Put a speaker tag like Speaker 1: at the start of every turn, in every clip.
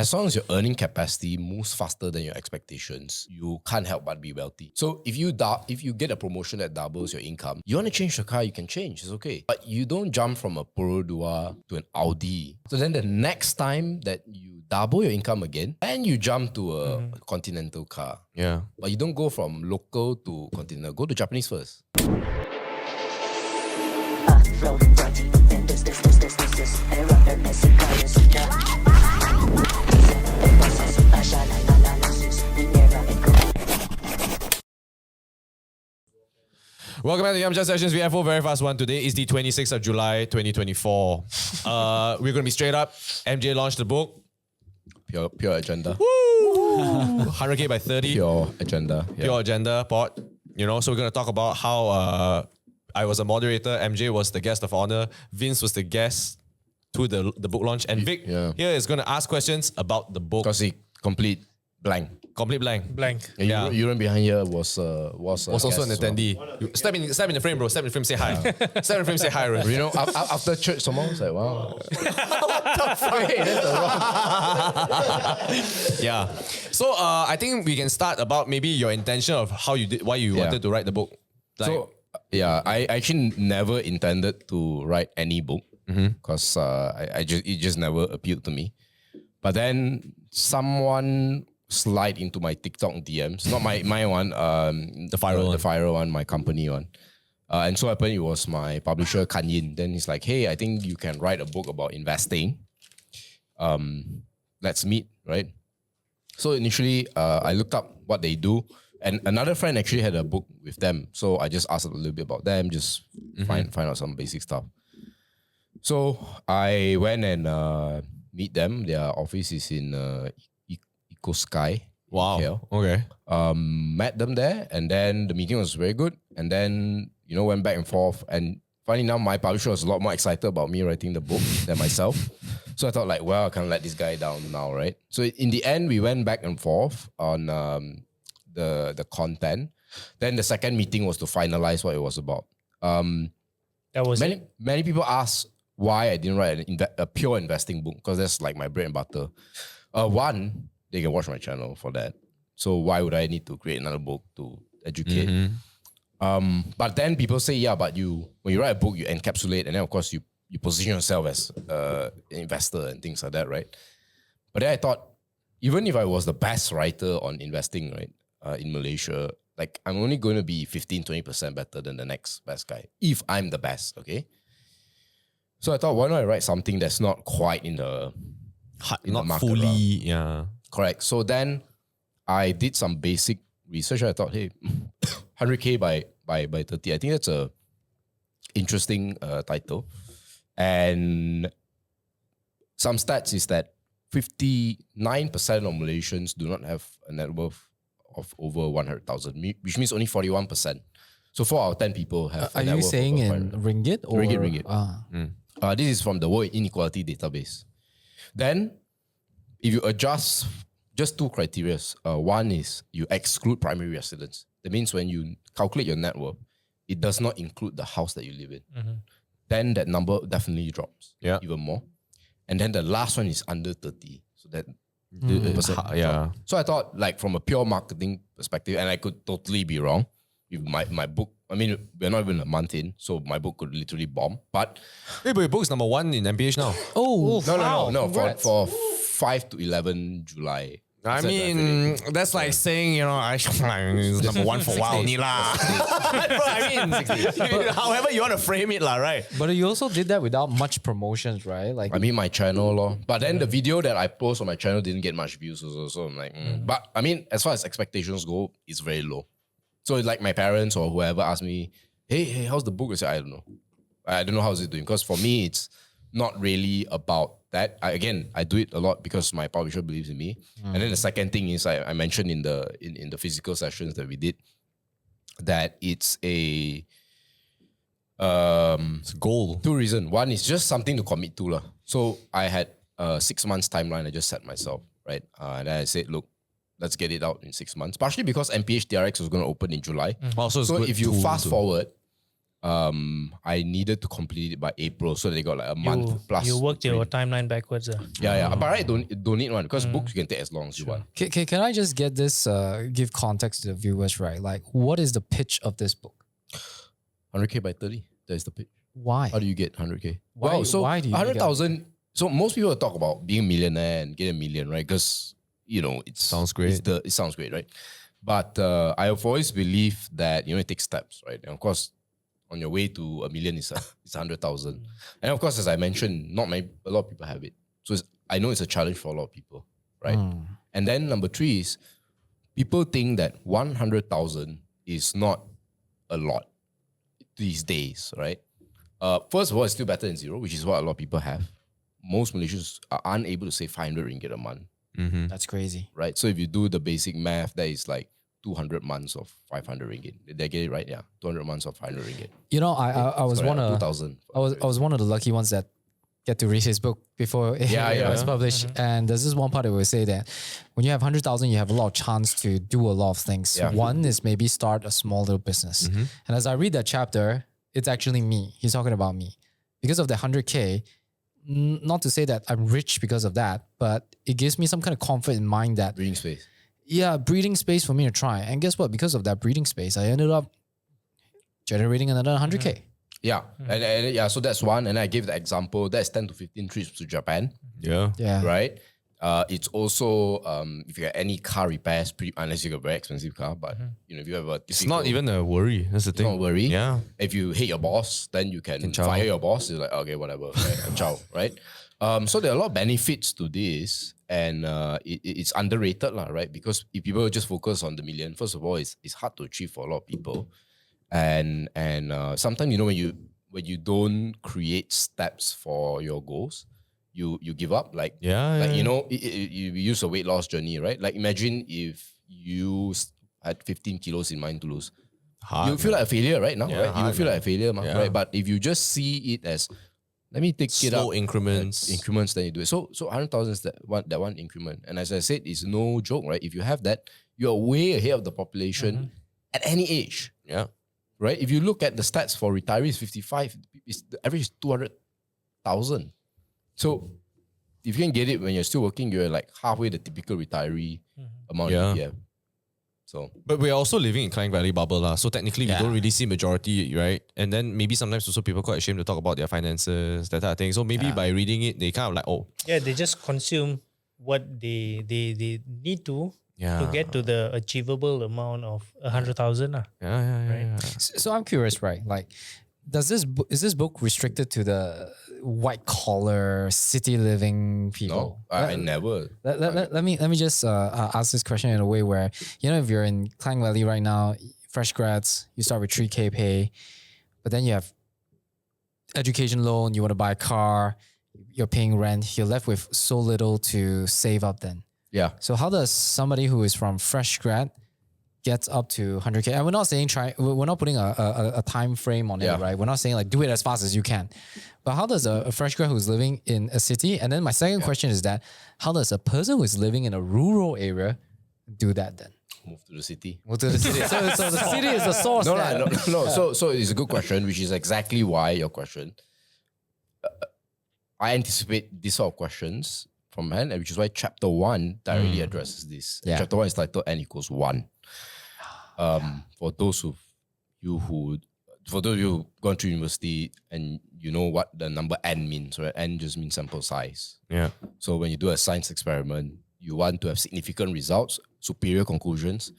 Speaker 1: As long as your earning capacity moves faster than your expectations, you can't help but be wealthy. So if you get a promotion that doubles your income, you want to change the car, you can change. It's okay. But you don't jump from a Puro Dua to an Audi. So then the next time that you double your income again, and you jump to a Continental car.
Speaker 2: Yeah.
Speaker 1: But you don't go from local to Continental. Go to Japanese first.
Speaker 2: Welcome back to Yum Chat Sessions VFO VeryFastOne. Today is the 26th of July, 2024. We're going to be straight up. MJ launched the book.
Speaker 1: Pure agenda.
Speaker 2: Woo! 100K by 30.
Speaker 1: Pure agenda. Yeah.
Speaker 2: Pure agenda, pod. You know, so we're going to talk about how I was a moderator, MJ was the guest of honor, Vince was the guest to the book launch, and Vic here is going to ask questions about the book.
Speaker 1: Because he complete blank.
Speaker 2: Complete blank.
Speaker 1: And Euron behind here was
Speaker 2: also an attendee. Step in the frame, bro. Step in the frame, say hi. Step in the frame, say hi, bro.
Speaker 1: You know, after church, someone was like, wow. What the fuck? Wait, that's the wrong.
Speaker 2: Yeah. So I think we can start about maybe your intention of how you did, why you wanted to write the book. Like,
Speaker 1: So, I actually never intended to write any book because it just never appealed to me. But then someone slide into my TikTok DMs, not my one, the viral one, my company one. And so happened it was my publisher Kan Yin. Then he's like, hey, I think you can write a book about investing. Let's meet, right? So initially, I looked up what they do. And another friend actually had a book with them. So I just asked a little bit about them, just find out some basic stuff. So I went and meet them. Their office is in Eco Sky.
Speaker 2: wow.
Speaker 1: KL.
Speaker 2: Okay.
Speaker 1: Met them there, and then the meeting was very good. And then, went back and forth. And finally now my publisher was a lot more excited about me writing the book than myself. So I thought like, well, I can't let this guy down now, right? So in the end, we went back and forth on the content. Then the second meeting was to finalize what it was about.
Speaker 3: That was
Speaker 1: many people ask why I didn't write a pure investing book, because that's like my bread and butter. One, they can watch my channel for that. So why would I need to create another book to educate? But then people say, yeah, but when you write a book, you encapsulate, and then of course you position yourself as an investor and things like that, right? But then I thought, even if I was the best writer on investing, right, in Malaysia, like I'm only going to be 15-20% better than the next best guy, if I'm the best, okay? So I thought, why don't I write something that's not quite in the
Speaker 2: Not
Speaker 1: market
Speaker 2: fully,
Speaker 1: round?
Speaker 2: yeah.
Speaker 1: Correct. So then I did some basic research. I thought, hey, 100K by 30. I think that's a interesting title. And some stats is that 59% of Malaysians do not have a net worth of over 100,000, which means only 41%. So 4 out of 10 people have.
Speaker 4: Are you saying in ringgit or
Speaker 1: Ringgit? This is from the World Inequality Database. Then, if you adjust just two criteria, one is you exclude primary residence. That means when you calculate your net worth, it does not include the house that you live in. Then that number definitely drops even more. And then the last one is under 30. So that the percent drop. So I thought, like, from a pure marketing perspective, and I could totally be wrong. If my book, I mean, we're not even a month in, so my book could literally bomb. But
Speaker 2: Hey, but your book's number 1 in MPH now.
Speaker 1: no. For 5 to 11 July.
Speaker 2: I mean, that's like saying, it's number 1 for a while. However you want to frame it, right?
Speaker 4: But you also did that without much promotions, right? Like,
Speaker 1: I mean, my channel, lor. But then the video that I post on my channel didn't get much views also. So I'm like, But I mean, as far as expectations go, it's very low. So it's like my parents or whoever asked me, hey, how's the book? I say, I don't know. I don't know how's it doing. Because for me, it's not really about that. I do it a lot because my publisher believes in me. And then the second thing is I mentioned in the physical sessions that we did that it's a
Speaker 2: goal.
Speaker 1: Two reasons. One is just something to commit to. So I had a 6 months timeline I just set myself, right? And then I said, look, let's get it out in 6 months. Partially because MPH TRX was going to open in July.
Speaker 2: Also,
Speaker 1: so if you fast forward, I needed to complete it by April, so they got like a month plus.
Speaker 3: You worked your
Speaker 1: training.
Speaker 3: timeline backwards.
Speaker 1: Yeah. But I don't need one because books you can take as long as you want.
Speaker 4: Can I just get this, give context to the viewers, right? Like, what is the pitch of this book?
Speaker 1: 100K by 30. That is the pitch.
Speaker 4: Why?
Speaker 1: How do you get 100K?
Speaker 4: Why-
Speaker 1: Well, so
Speaker 4: why do you
Speaker 1: 100,000. So most people talk about being a millionaire and get a million, right? Because it
Speaker 2: Sounds great.
Speaker 1: It sounds great, right? But I have always believed that it takes steps, right? And of course, on your way to a million is 100,000. And of course, as I mentioned, a lot of people have it. So I know it's a challenge for a lot of people, right? And then number 3 is people think that 100,000 is not a lot these days, right? First of all, it's still better than zero, which is what a lot of people have. Most Malaysians are unable to save 500 ringgit a month,
Speaker 4: That's crazy.
Speaker 1: right? So if you do the basic math, that is like 200 months of 500 ringgit. Did I get it right? Yeah, 200 months of 500 ringgit.
Speaker 4: I was
Speaker 1: Sorry,
Speaker 4: one of
Speaker 1: 2,000.
Speaker 4: I was one of the lucky ones that get to read his book before it was published. And there's this one part that will say that when you have 100,000, you have a lot of chance to do a lot of things.
Speaker 1: Yeah.
Speaker 4: One is maybe start a small little business. And as I read that chapter, it's actually me. He's talking about me. Because of the 100K, not to say that I'm rich because of that, but it gives me some kind of comfort in mind that,
Speaker 1: Breathing space.
Speaker 4: yeah, breathing space for me to try. And guess what? Because of that breathing space, I ended up generating another 100K.
Speaker 1: Yeah, and yeah, so that's one. And I gave the example, that's 10 to 15 trips to Japan,
Speaker 2: Yeah.
Speaker 4: Yeah.
Speaker 1: right? It's also, if you get any car repairs, unless you got a very expensive car, but if you have a
Speaker 2: It's not even a worry. That's the thing.
Speaker 1: Don't worry.
Speaker 2: Yeah.
Speaker 1: If you hate your boss, then you can
Speaker 2: ciao.
Speaker 1: fire your boss. It's like, okay, whatever. Right? Ciao, right? So there are a lot of benefits to this, and it's underrated, right? Because if people just focus on the million, first of all, it's hard to achieve for a lot of people. And sometimes, when you don't create steps for your goals, you give up. Like, you use a weight loss journey, right? Like, imagine if you had 15 kilos in mind to lose. You feel like a failure right now, right? You feel like a failure, right? But if you just see it as, let me take it up.
Speaker 2: Slow increments.
Speaker 1: Then you do it. So 100,000 is that one increment. And as I said, it's no joke, right? If you have that, you're way ahead of the population at any age.
Speaker 2: Yeah.
Speaker 1: Right? If you look at the stats for retirees, 55, the average is 200,000. So if you can get it when you're still working, you're like halfway the typical retiree amount of EPF. So,
Speaker 2: but we're also living in Klang Valley bubble lah. So technically we don't really see majority, right? And then maybe sometimes also people quite ashamed to talk about their finances, that type of thing. So maybe by reading it, they kind of like,
Speaker 3: they just consume what they need to get to the achievable amount of 100,000.
Speaker 2: Yeah.
Speaker 4: So I'm curious, right? Like, is this book restricted to the white collar city living people?
Speaker 1: no, I never.
Speaker 4: Let me just ask this question in a way where, if you're in Klang Valley right now, fresh grads, you start with 3K pay, but then you have education loan, you want to buy a car, you're paying rent, you're left with so little to save up then.
Speaker 1: Yeah.
Speaker 4: So how does somebody who is from fresh grad gets up to 100K? And we're not saying we're not putting a time frame on it, right? We're not saying like do it as fast as you can. But how does a fresh grad who's living in a city? And then my second question is that how does a person who's living in a rural area do that then?
Speaker 1: Move to the city.
Speaker 4: So the city is the source.
Speaker 1: No. So it's a good question, which is exactly why your question. I anticipate these sort of questions from hand, which is why chapter 1 directly addresses this.
Speaker 4: Yeah.
Speaker 1: Chapter 1 is titled N equals 1. For those of you who've gone to university and you know what the number N means, right? N just means sample size.
Speaker 2: Yeah.
Speaker 1: So when you do a science experiment, you want to have significant results, superior conclusions,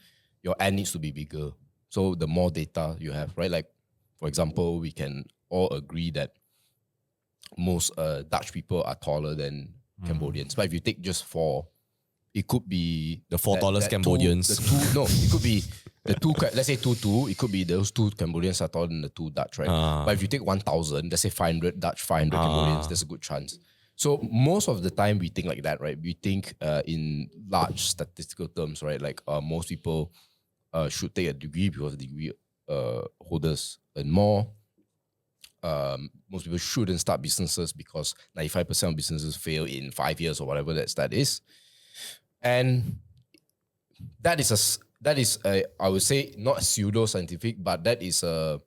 Speaker 1: your N needs to be bigger. So the more data you have, right? Like, for example, we can all agree that most Dutch people are taller than Cambodians. But if you take just 4, it could be
Speaker 2: the 4 tallest Cambodians.
Speaker 1: It could be the 2, let's say 2, it could be those 2 Cambodians are taller than the 2 Dutch, right? But if you take 1,000, let's say 500 Dutch, 500 Cambodians, there's a good chance. So most of the time we think like that, right? We think in large statistical terms, right? Like most people should take a degree because degree holders earn more. Most people shouldn't start businesses because 95% of businesses fail in 5 years or whatever that is. And that is I would say not pseudo-scientific, but that is a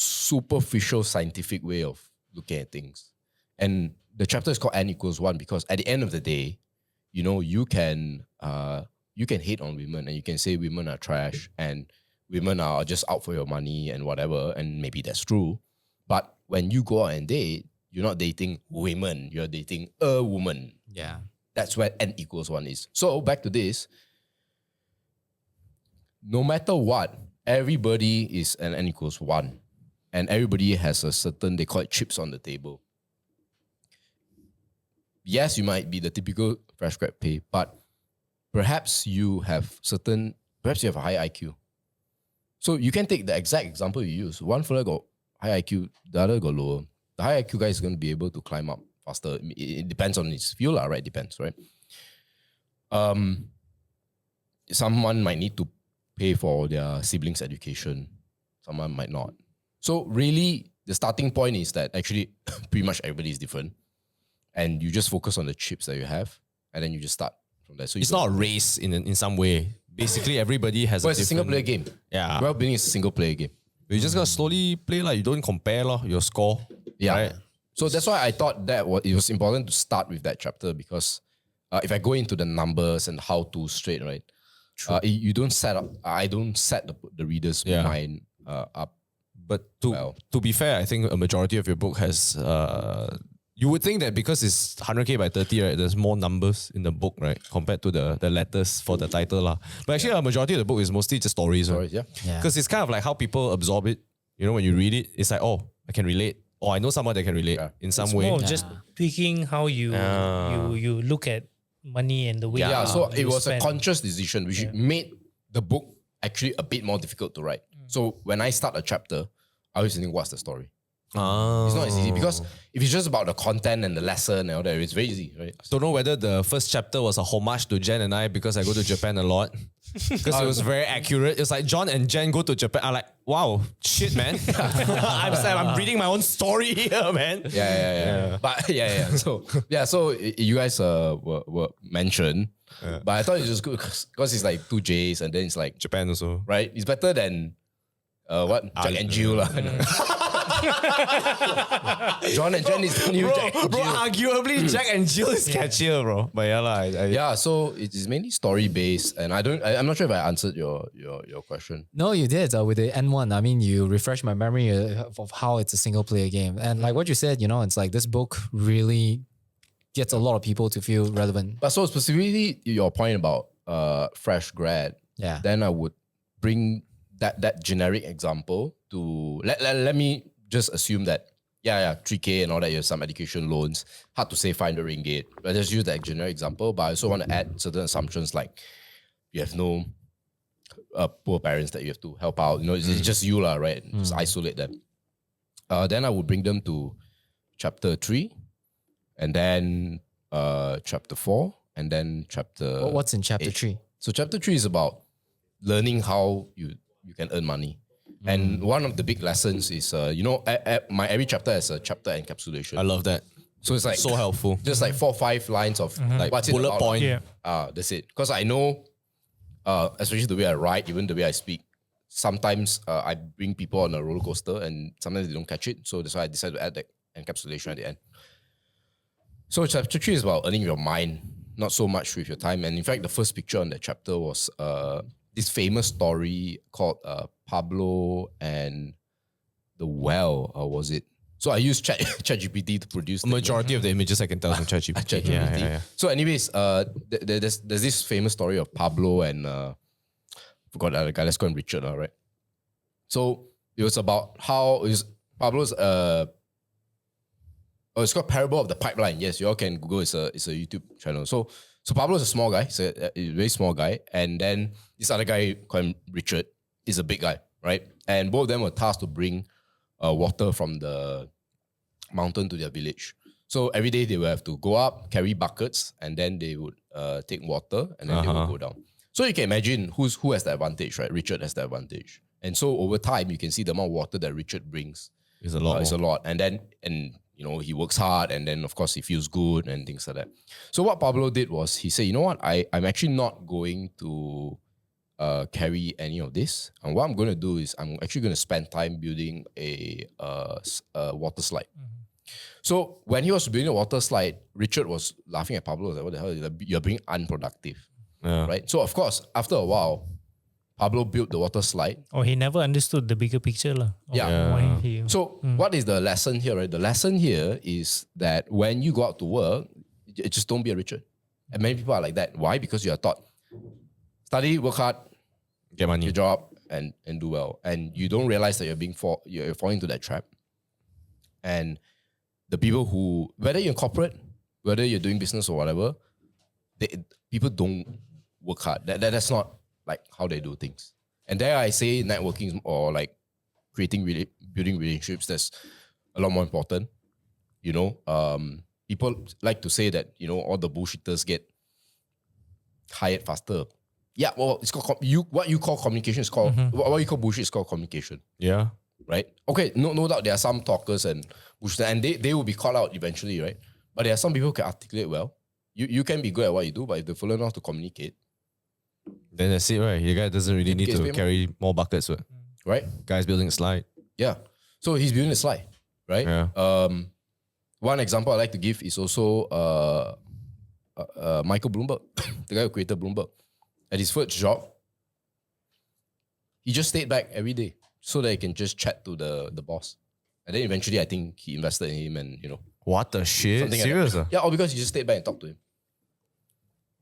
Speaker 1: superficial scientific way of looking at things. And the chapter is called N=1 because at the end of the day, you know, you can hate on women and you can say women are trash and women are just out for your money and whatever, and maybe that's true. But when you go out and date, you're not dating women, you're dating a woman.
Speaker 4: Yeah.
Speaker 1: That's where N=1 is. So back to this. No matter what, everybody is an N=1. And everybody has a certain, they call it chips on the table. Yes, you might be the typical fresh grad pay, but perhaps you have a high IQ. So you can take the exact example you use. One fella got high IQ, the other got lower. The high IQ guy is going to be able to climb up faster. It depends on his field, right? Depends, right? Someone might need to pay for their siblings' education. Someone might not. So really, the starting point is that actually pretty much everybody is different. And you just focus on the chips that you have, and then you just start from there. So
Speaker 2: it's not a race in some way. Basically, everybody has
Speaker 1: it's a single player game.
Speaker 2: Yeah.
Speaker 1: Well-being is a single player game.
Speaker 2: You just gotta slowly play, like you don't compare your score.
Speaker 1: Yeah.
Speaker 2: Right?
Speaker 1: So that's why I thought that it was important to start with that chapter, because if I go into the numbers and how to straight, right? You don't set up. I don't set the reader's mind up.
Speaker 2: But to be fair, I think a majority of your book has. You would think that because it's 100K by 30, right? There's more numbers in the book, right? Compared to the letters for the title, lah. But actually, a majority of the book is mostly just stories, right?
Speaker 1: Yeah.
Speaker 2: Because it's kind of like how people absorb it. You know, when you read it, it's like, oh, I can relate. Or I know someone that can relate in some way.
Speaker 3: More just tweaking how you look at money and the way.
Speaker 1: Yeah. So it was
Speaker 3: spend.
Speaker 1: a conscious decision which made the book actually a bit more difficult to write. So when I start a chapter, I always think, what's the story? It's not as easy because if it's just about the content and the lesson and all that, it's very easy, right?
Speaker 2: Don't know whether the first chapter was a homage to Jen and I because I go to Japan a lot. Because it was very accurate. It's like John and Jen go to Japan. I'm like, wow, shit, man. I'm reading my own story here, man.
Speaker 1: Yeah. But So you guys were mentioned, but I thought it was good because it's like 2 J's and then it's like
Speaker 2: Japan also,
Speaker 1: right? It's better than Jack and Jill lah. John and Jen is the new Jack and
Speaker 2: bro,
Speaker 1: Jill.
Speaker 2: arguably Jack and Jill is catchier, bro. But yeah, lah.
Speaker 1: So it is mainly story based, and I'm not sure if I answered your question.
Speaker 4: No, you did with the N1. I mean, you refreshed my memory of how it's a single player game, and like what you said, you know, it's like this book really gets a lot of people to feel relevant.
Speaker 1: But so specifically, your point about fresh grad, then I would bring that generic example to let me just assume that 3K and all that, you have some education loans, hard to say 500 ringgit. But just use that generic example. But I also want to add certain assumptions like you have no poor parents that you have to help out. You know, it's just you lah, right? Just isolate them. Then I would bring them to chapter 3, and then chapter 4, and then chapter.
Speaker 4: What's in chapter
Speaker 1: 8.
Speaker 4: 3?
Speaker 1: So chapter 3 is about learning how you can earn money. And one of the big lessons is, my every chapter has a chapter encapsulation.
Speaker 2: I love that.
Speaker 1: So it's like
Speaker 2: so helpful.
Speaker 1: Just like 4 or 5 lines of like what's
Speaker 2: bullet
Speaker 1: it about.
Speaker 2: point.
Speaker 1: That's it. Because I know, especially the way I write, even the way I speak, sometimes I bring people on a roller coaster and sometimes they don't catch it. So that's why I decided to add that encapsulation at the end. So chapter 3 is about earning your mind, not so much with your time. And in fact, the first picture on that chapter was this famous story called Pablo and the Well, or was it? So I used ChatGPT to produce
Speaker 2: A majority of the images I can tell from ChatGPT.
Speaker 1: Yeah. So anyways, there's this famous story of Pablo and forgot the other guy. Let's go and Richard, right? So it was about how Pablo's it's called Parable of the Pipeline. Yes, you all can Google. It's a YouTube channel. So Pablo's a small guy. He's a very small guy, and then this other guy called Richard is a big guy, right? And both of them were tasked to bring water from the mountain to their village. So every day they would have to go up, carry buckets, and then they would take water, and then they would go down. So you can imagine who has the advantage, right? Richard has the advantage. And so over time, you can see the amount of water that Richard brings
Speaker 2: is a lot.
Speaker 1: It's a lot. And then, he works hard, and then of course he feels good and things like that. So what Pablo did was he said, you know what, I'm actually not going to carry any of this. And what I'm going to do is I'm actually going to spend time building a water slide. So when he was building a water slide, Richard was laughing at Pablo. Like, what the hell? You're being unproductive, right? So of course, after a while, Pablo built the water slide.
Speaker 3: Oh, he never understood the bigger picture, lah. So what is the lesson here, right? The lesson here is that when you go out to work, just don't be a Richard. And many people are like that. Why? Because you are taught, study, work hard,
Speaker 2: get money,
Speaker 1: your job, and do well. And you don't realize that you're falling into that trap. And the people who, whether you're in corporate, whether you're doing business or whatever, people don't work hard. That's not like how they do things. And there I say networking or like building relationships, that's a lot more important. You know, people like to say that, you know, all the bullshitters get hired faster. Yeah, well, it's called what you call communication is called what you call bullshit is called communication.
Speaker 2: Yeah.
Speaker 1: Right? Okay, no doubt there are some talkers and bullshitters, and they will be called out eventually, right? But there are some people who can articulate well. You can be good at what you do, but if they learn how to communicate,
Speaker 2: then that's it, right? Your guy doesn't really need to carry more buckets,
Speaker 1: right?
Speaker 2: Guy's building a slide.
Speaker 1: Yeah. So he's building a slide, right?
Speaker 2: Yeah.
Speaker 1: One example I like to give is also Michael Bloomberg, the guy who created Bloomberg. At his first job, he just stayed back every day so that he can just chat to the boss. And then eventually, I think he invested in him, and you know.
Speaker 2: What the shit?
Speaker 1: Something
Speaker 2: Serious?
Speaker 1: Yeah, all because he just stayed back and talked to him.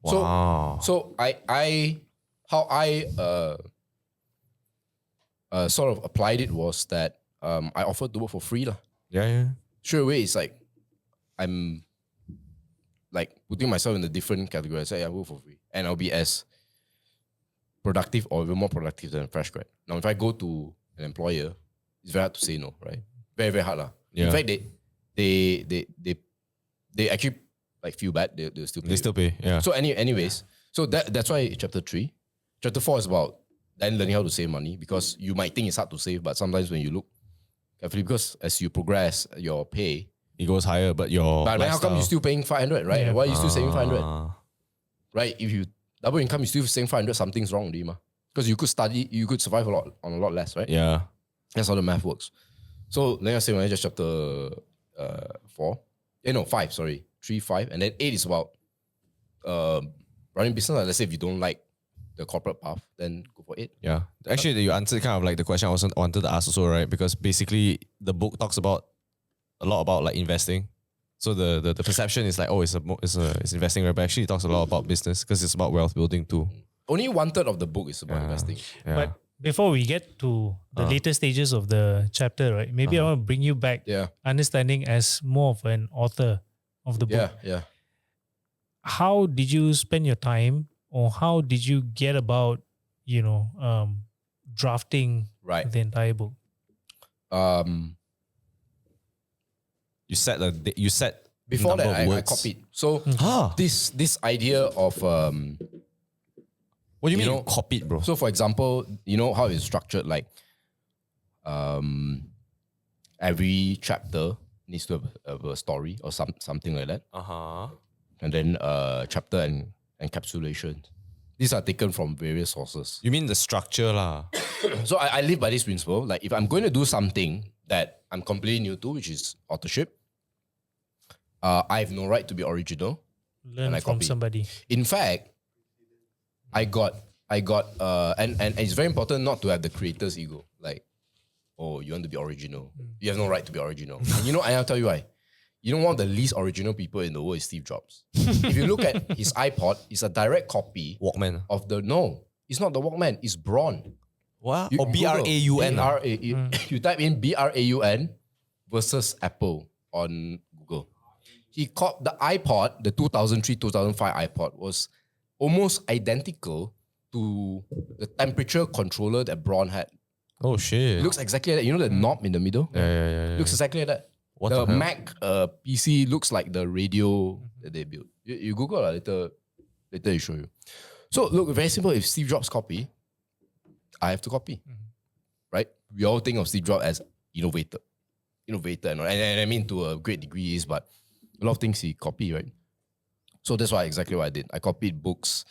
Speaker 2: Wow.
Speaker 1: So how I sort of applied it was that I offered to work for free lah.
Speaker 2: Yeah.
Speaker 1: Straight away, it's like I'm like putting myself in a different category. I say I work for free, and I'll be as productive or even more productive than a fresh grad. Now, if I go to an employer, it's very hard to say no, right? Very, very hard lah.
Speaker 2: Yeah.
Speaker 1: In fact, they actually like feel bad. They still pay.
Speaker 2: They still pay. Yeah.
Speaker 1: So anyways, so that's why chapter 3. Chapter 4 is about then learning how to save money, because you might think it's hard to save, but sometimes when you look carefully, because as you progress, your pay
Speaker 2: it goes higher, but
Speaker 1: then how come you're still paying 500, right?
Speaker 3: Yeah.
Speaker 1: Why are you still saving 500? Right? If you double income, you still saving 500, something's wrong, Dima. Because you could survive on a lot less, right?
Speaker 2: Yeah.
Speaker 1: That's how the math works. So let me say when I just chapter 5, sorry. 3, 5, and then 8 is about running business. Let's say if you don't like the corporate path, then go for 8.
Speaker 2: Yeah. Actually, you answered kind of like the question I wanted to ask also, right? Because basically the book talks about a lot about like investing. So the perception is like, oh, it's investing, right? But actually it talks a lot about business because it's about wealth building too.
Speaker 1: Only 1/3 of the book is about investing.
Speaker 2: Yeah.
Speaker 3: But before we get to the later stages of the chapter, right? Maybe I want to bring you back, understanding as more of an author of the book.
Speaker 1: Yeah.
Speaker 3: How did you spend your time, or how did you get about, drafting the entire book?
Speaker 2: You set
Speaker 1: before
Speaker 2: number
Speaker 1: that
Speaker 2: of
Speaker 1: I
Speaker 2: words.
Speaker 1: copied. So this idea of
Speaker 2: what do you mean copied, bro?
Speaker 1: So for example, you know how it's structured, like every chapter needs to have a story or something like that. And then chapter and encapsulation. These are taken from various sources.
Speaker 2: You mean the structure lah?
Speaker 1: So I live by this principle. Like if I'm going to do something that I'm completely new to, which is authorship, I have no right to be original.
Speaker 3: Learn from somebody.
Speaker 1: In fact, I got and it's very important not to have the creator's ego. Like, oh, you want to be original. You have no right to be original. And I'll tell you why. One of the least original people in the world is Steve Jobs. If you look at his iPod, it's a direct copy
Speaker 2: Walkman.
Speaker 1: of no, it's not the Walkman, it's Braun.
Speaker 2: What?
Speaker 1: You
Speaker 2: Or BRAUN.
Speaker 1: You type in BRAUN versus Apple on Google. He called the iPod, the 2003-2005 iPod, was almost identical to the temperature controller that Braun had.
Speaker 2: Oh shit.
Speaker 1: It looks exactly like that. You know the knob in the middle?
Speaker 2: Yeah.
Speaker 1: Looks exactly like that.
Speaker 2: What
Speaker 1: the
Speaker 2: the hell?
Speaker 1: Mac PC looks like the radio that they built. You Google later I show you. So look, very simple. If Steve Jobs copy, I have to copy. Right? We all think of Steve Jobs as innovator. And I mean to a great degree he is, but a lot of things he copied, right? So that's exactly what I did. I copied books.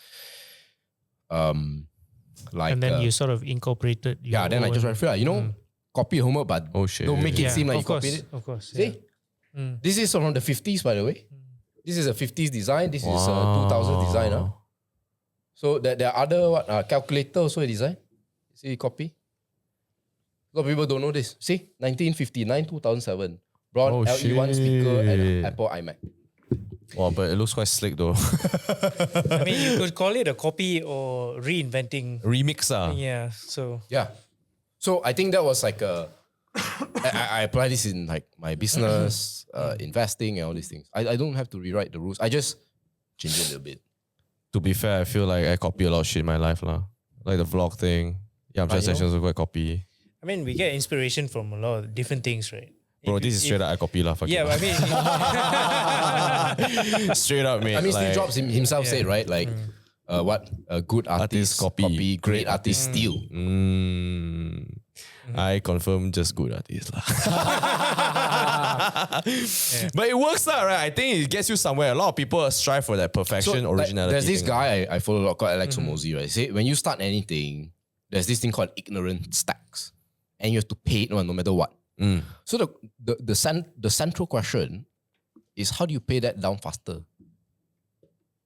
Speaker 1: like
Speaker 3: and then you sort of incorporated.
Speaker 1: Then I just write, copy homework, but don't make it seem like you copied it.
Speaker 3: Of course.
Speaker 1: See, this is from the 50s, by the way. This is a 50s design. This is a 2000s design. Huh? So there are other calculator also design. See, copy. A lot of people don't know this. See, 1959, 2007. Brought LE1 speaker and Apple iMac.
Speaker 2: Wow, but it looks quite slick though.
Speaker 3: I mean, you could call it a copy or reinventing.
Speaker 2: Remix.
Speaker 3: Yeah, so.
Speaker 1: Yeah. So I think that was like I apply this in like my business, investing and all these things. I don't have to rewrite the rules. I just change it a little bit.
Speaker 2: To be fair, I feel like I copy a lot of shit in my life. Like the vlog thing. Yeah, transactions are quite copy.
Speaker 3: I mean, we get inspiration from a lot of different things, right?
Speaker 2: Bro, this is straight up I copy lah.
Speaker 3: Yeah, but I mean,
Speaker 2: straight up, mate.
Speaker 1: I mean, Steve Jobs himself said, right? Like, what a good artist copy, great artist steal.
Speaker 2: I confirm just good artist lah. But it works lah, right? I think it gets you somewhere. A lot of people strive for that perfection, originality.
Speaker 1: There's this guy I follow a lot called Alex Hormozi, right? Say when you start anything, there's this thing called ignorant stacks, and you have to pay it no matter what. So the central question is, how do you pay that down faster?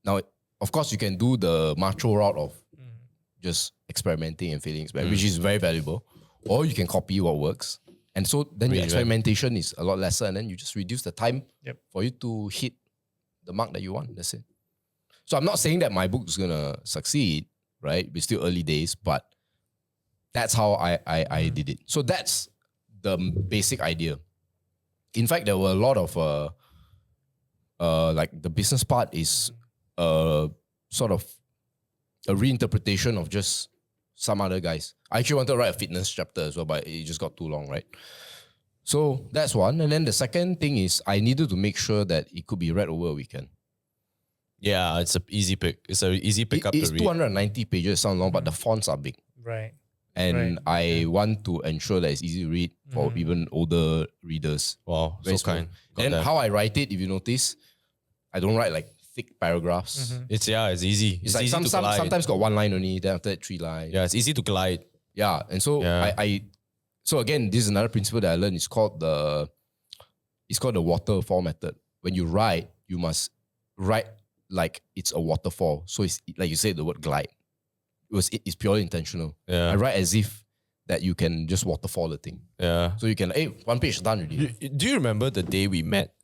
Speaker 1: Now, of course, you can do the macho route of just experimenting and failing, which is very valuable, or you can copy what works. And so then your experimentation is a lot lesser, and then you just reduce the time for you to hit the mark that you want. That's it. So I'm not saying that my book is gonna succeed, right? It's still early days, but that's how I did it. So that's the basic idea. In fact, there were a lot of like the business part is sort of a reinterpretation of just some other guys. I actually wanted to write a fitness chapter as well, but it just got too long, right? So that's one. And then the second thing is I needed to make sure that it could be read over a weekend.
Speaker 2: Yeah, it's an easy pick. It's an easy pick up to read.
Speaker 1: It's 290 pages, sound long, but the fonts are big.
Speaker 3: Right.
Speaker 1: And I want to ensure that it's easy to read for even older readers.
Speaker 2: Wow,
Speaker 1: Very
Speaker 2: so kind.
Speaker 1: And how I write it, if you notice, I don't write like thick paragraphs.
Speaker 2: It's easy.
Speaker 1: It's like
Speaker 2: easy to glide.
Speaker 1: sometimes got one line only, then after that 3 lines.
Speaker 2: Yeah, it's easy to glide.
Speaker 1: Yeah, and so so again, this is another principle that I learned. It's called the waterfall method. When you write, you must write like it's a waterfall. So it's like you said, the word glide. It's purely intentional.
Speaker 2: Yeah.
Speaker 1: I write as if that you can just waterfall the thing.
Speaker 2: Yeah.
Speaker 1: So you can, hey, one page done already.
Speaker 2: Do you remember the day we met?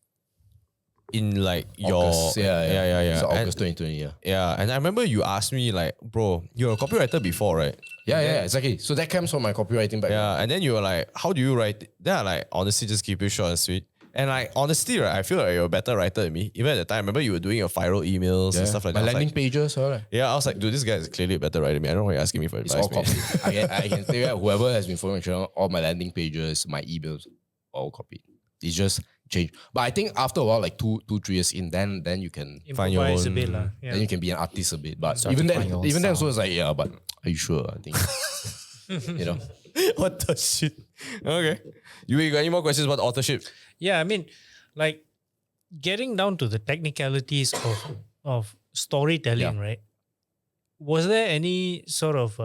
Speaker 2: In like
Speaker 1: August,
Speaker 2: your
Speaker 1: So August 2020, yeah.
Speaker 2: Yeah, and I remember you asked me like, bro, you're a copywriter before, right?
Speaker 1: Yeah, exactly. So that comes from my copywriting background.
Speaker 2: Yeah, and then you were like, how do you write? Then I like, honestly, just keep it short and sweet. And like, honestly, right, I feel like you're a better writer than me. Even at the time, I remember you were doing your viral emails and stuff like
Speaker 1: my
Speaker 2: that.
Speaker 1: My landing pages, right?
Speaker 2: Yeah, I was like, dude, this guy is clearly a better writer than me. I don't know why you're asking me for advice.
Speaker 1: It's all copied. I can tell you that whoever has been following my channel, all my landing pages, my emails, all copied. It's just change. But I think after a while, like 2, 3 years in, then you can
Speaker 2: find your own.
Speaker 3: A bit, yeah.
Speaker 1: Then you can be an artist a bit. But even then, so it's like, yeah, but are you sure? I think, you know.
Speaker 2: What the shit? Okay. You got any more questions about authorship?
Speaker 3: Yeah, I mean, like getting down to the technicalities of storytelling, right? Was there any sort of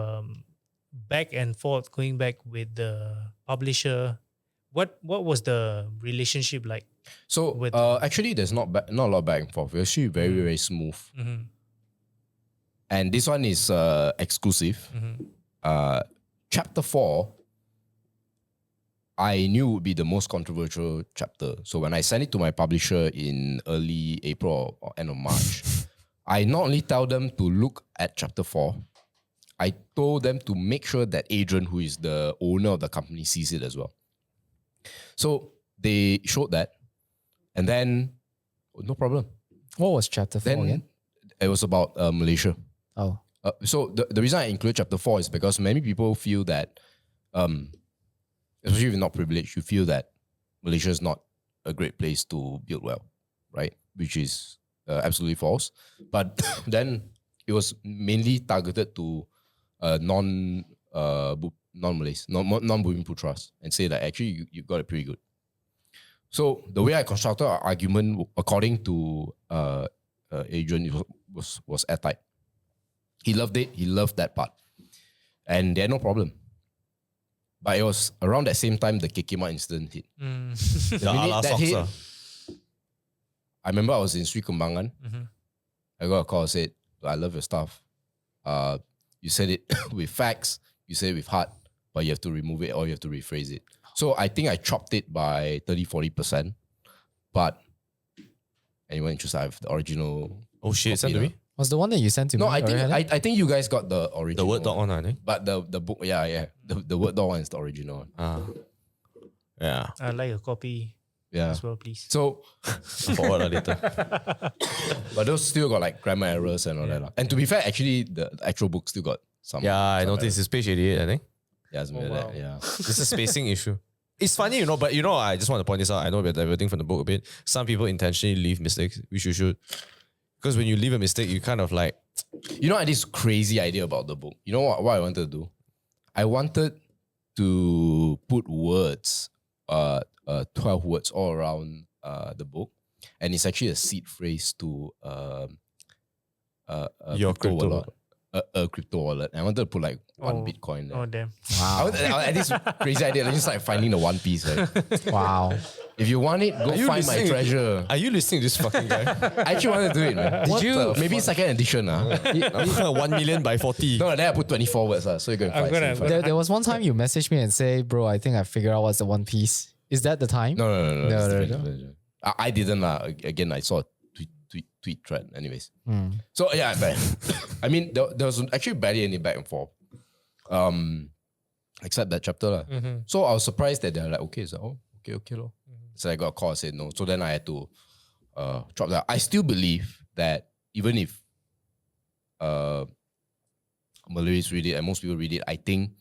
Speaker 3: back and forth going back with the publisher? What was the relationship like?
Speaker 1: So actually, there's not a lot of back and forth. It's actually very, very smooth. And this one is exclusive. Chapter 4, I knew would be the most controversial chapter. So when I sent it to my publisher in early April or end of March, I not only tell them to look at chapter 4, I told them to make sure that Adrian, who is the owner of the company, sees it as well. So they showed that, and then no problem.
Speaker 4: What was chapter 4 again?
Speaker 1: It was about Malaysia.
Speaker 4: Oh.
Speaker 1: So the reason I include chapter 4 is because many people feel that, especially if you're not privileged, you feel that Malaysia is not a great place to build wealth, right? Which is absolutely false. But then it was mainly targeted to non-Malays, non-Bumiputras, and say that actually you got it pretty good. So the way I constructed our argument, according to Adrian, was airtight. He loved it. He loved that part. and they had no problem. But it was around that same time the Kekima incident hit. The minute that hit, I remember I was in Sri Kembangan. I got a call, said, I love your stuff. You said it with facts, you said it with heart, but you have to remove it or you have to rephrase it. So I think I chopped it by 30-40%. But anyone interested, I have the original.
Speaker 2: Oh shit, send to me?
Speaker 4: Was the one that you sent to me?
Speaker 1: No, I think you guys got the original.
Speaker 2: The Word doc one, I think.
Speaker 1: But the book, yeah. The Word doc one is the original one.
Speaker 2: Yeah.
Speaker 3: I'd like a copy as well, please.
Speaker 1: So,
Speaker 2: forward later.
Speaker 1: but those still got like grammar errors and all that. And to be fair, actually, the actual book still got some.
Speaker 2: Yeah, I
Speaker 1: some
Speaker 2: noticed
Speaker 1: errors.
Speaker 2: it's page 88, I think.
Speaker 1: Yeah, something like that. Yeah.
Speaker 2: It's a spacing issue. It's funny, but I just want to point this out. I know we're diverting from the book a bit. Some people intentionally leave mistakes, which you should. Because when you leave a mistake, you kind of like...
Speaker 1: You know, I had this crazy idea about the book. You know what I wanted to do? I wanted to put words, 12 words all around the book. And it's actually a seed phrase to
Speaker 2: Your crypto
Speaker 1: wallet. A crypto wallet. I wanted to put like one Bitcoin there.
Speaker 3: Oh, damn.
Speaker 1: I had this crazy idea. Like just like finding the one piece, right?
Speaker 4: Wow.
Speaker 1: If you want it, go find my treasure.
Speaker 2: Are you listening to this fucking guy?
Speaker 1: I actually wanted to do it, man.
Speaker 4: Did you-
Speaker 1: Maybe second edition.
Speaker 2: 1 million by 40.
Speaker 1: No, then I put 24 words. So you can
Speaker 3: I'm
Speaker 1: find
Speaker 3: gonna-
Speaker 4: There was one time you messaged me and say, bro, I think I figured out what's the One Piece. Is that the time?
Speaker 1: No.
Speaker 4: No,
Speaker 1: It's
Speaker 4: no.
Speaker 1: different. I didn't. Again, I saw a tweet thread. Anyways. So yeah, but, I mean, there was actually barely any back and forth. Except that chapter. So I was surprised that they're like, okay, so okay. So I got a call, I said no. So then I had to drop that. I still believe that even if Malays read it and most people read it, I think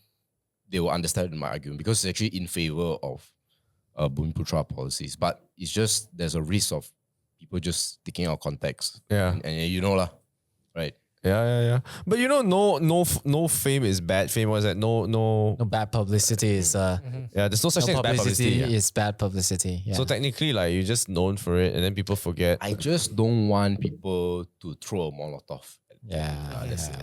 Speaker 1: they will understand my argument because it's actually in favor of Bumiputra policies. But it's just there's a risk of people just taking out context.
Speaker 2: Yeah.
Speaker 1: And you know lah, right?
Speaker 2: Yeah. But no fame is bad. Fame was that no
Speaker 4: bad publicity is
Speaker 2: yeah, there's no such thing as bad publicity. Yeah.
Speaker 4: is bad publicity. Yeah.
Speaker 2: So technically, like you're just known for it, and then people forget.
Speaker 1: I just don't want people to throw a Molotov.